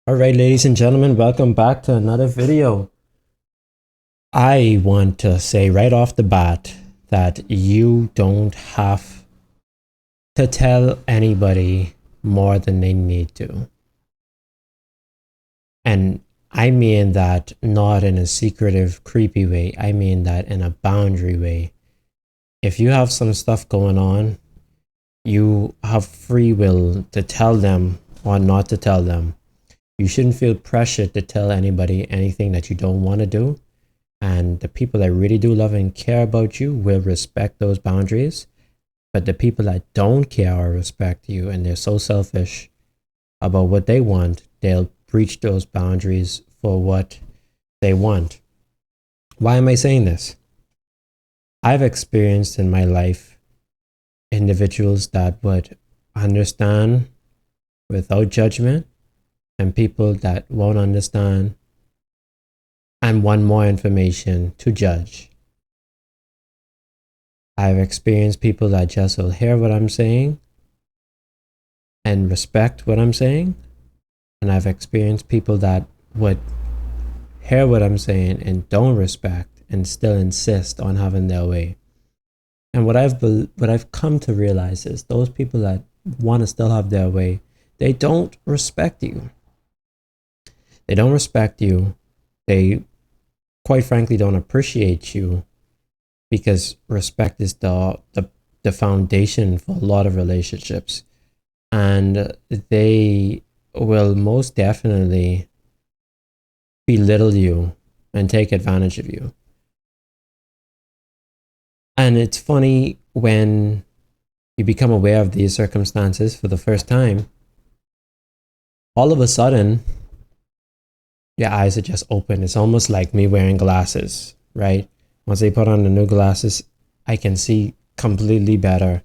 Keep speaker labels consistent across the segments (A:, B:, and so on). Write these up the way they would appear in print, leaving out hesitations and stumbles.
A: All right, ladies and gentlemen, welcome back to another video. I want to say right off the bat that you don't have to tell anybody more than they need to. And I mean that not in a secretive, creepy way. I mean that in a boundary way. If you have some stuff going on, you have free will to tell them or not to tell them. You shouldn't feel pressured to tell anybody anything that you don't want to do. And the people that really do love and care about you will respect those boundaries. But the people that don't care or respect you and they're so selfish about what they want, they'll breach those boundaries for what they want. Why am I saying this? I've experienced in my life individuals that would understand without judgment and people that won't understand and want more information to judge. I've experienced people that just will hear what I'm saying and respect what I'm saying. And I've experienced people that would hear what I'm saying and don't respect and still insist on having their way. And what I've come to realize is those people that want to still have their way, they don't respect you. They don't respect you. They quite frankly don't appreciate you, because respect is the foundation for a lot of relationships. And they will most definitely belittle you and take advantage of you. And it's funny when you become aware of these circumstances for the first time, all of a sudden, your eyes are just open. It's almost like me wearing glasses, right? Once I put on the new glasses, I can see completely better.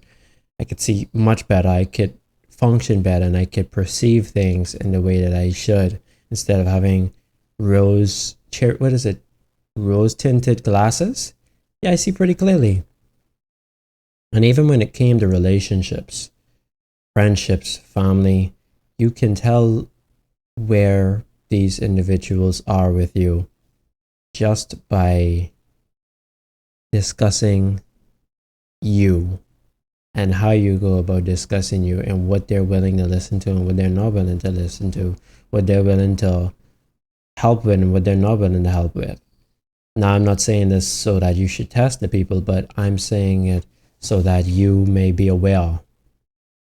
A: I could see much better. I could function better and I could perceive things in the way that I should, instead of having rose tinted glasses. Yeah, I see pretty clearly. And even when it came to relationships, friendships, family, you can tell where these individuals are with you just by discussing you and how you go about discussing you and what they're willing to listen to and what they're not willing to listen to, what they're willing to help with and what they're not willing to help with. Now, I'm not saying this so that you should test the people, but I'm saying it so that you may be aware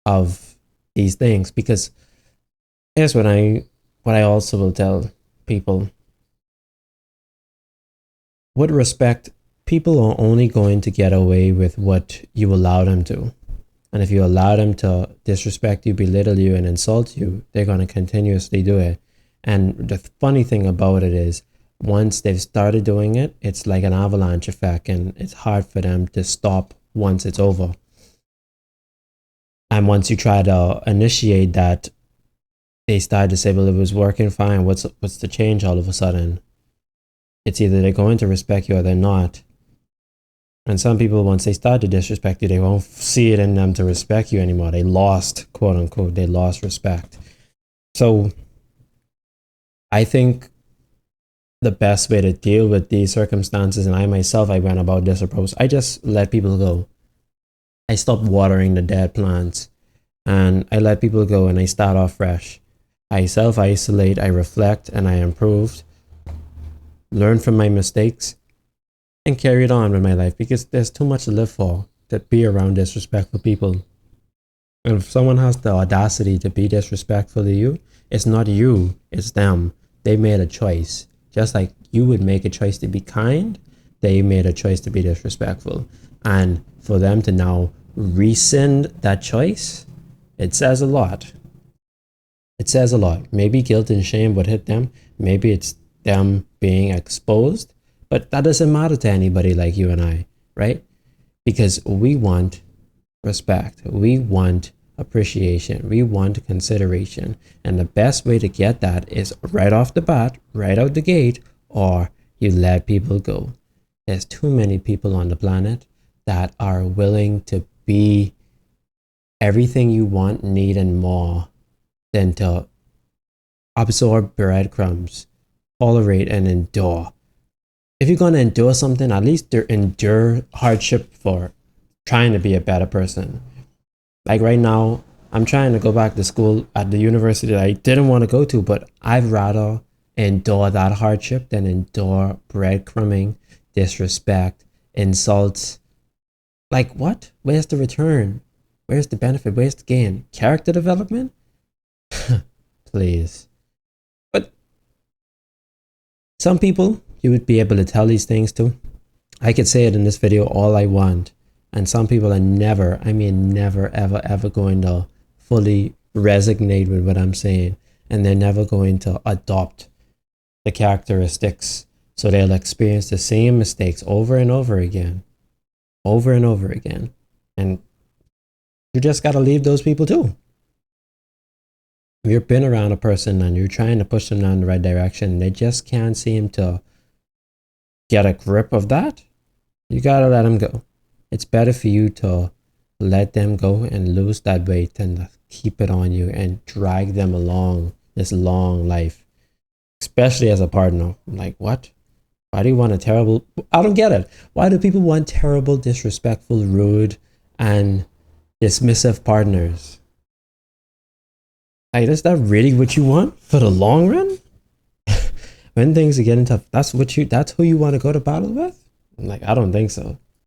A: of these things. Because here's what I also will tell people. With respect, people are only going to get away with what you allow them to. And if you allow them to disrespect you, belittle you, and insult you, they're going to continuously do it. And the funny thing about it is, once they've started doing it, it's like an avalanche effect, and it's hard for them to stop once it's over. And once you try to initiate that, they start to say, well, it was working fine. What's the change all of a sudden? It's either they're going to respect you or they're not. And some people, once they start to disrespect you, they won't see it in them to respect you anymore. They lost, quote unquote, they lost respect. So I think the best way to deal with these circumstances, and I myself, I went about this approach, I just let people go. I stopped watering the dead plants and I let people go and I start off fresh. I self-isolate, I reflect, and I improved, learn from my mistakes, and carried on with my life, because there's too much to live for to be around disrespectful people. And if someone has the audacity to be disrespectful to you, it's not you, it's them. They made a choice. Just like you would make a choice to be kind, they made a choice to be disrespectful. And for them to now rescind that choice, it says a lot. It says a lot. Maybe guilt and shame would hit them. Maybe it's them being exposed. But that doesn't matter to anybody like you and I, right? Because we want respect. We want appreciation. We want consideration. And the best way to get that is right off the bat, right out the gate, or you let people go. There's too many people on the planet that are willing to be everything you want, need, and more than to absorb breadcrumbs, tolerate and endure. If you're going to endure something, at least endure hardship for trying to be a better person. Like right now, I'm trying to go back to school at the university that I didn't want to go to, but I'd rather endure that hardship than endure breadcrumbing, disrespect, insults. Like what? Where's the return? Where's the benefit? Where's the gain? Character development? Please. But some people you would be able to tell these things to. I could say it in this video all I want. And some people are never, I mean never, ever, ever going to fully resonate with what I'm saying. And they're never going to adopt the characteristics. So they'll experience the same mistakes over and over again. Over and over again. And you just got to leave those people too. If you've been around a person and you're trying to push them down the right direction, they just can't seem to get a grip of that, you got to let them go. It's better for you to let them go and lose that weight than to keep it on you and drag them along this long life, especially as a partner. Like, what? Why do you want a terrible... I don't get it. Why do people want terrible, disrespectful, rude, and dismissive partners? Like, is that really what you want for the long run? When things are getting tough, that's who you want to go to battle with? Like, I don't think so.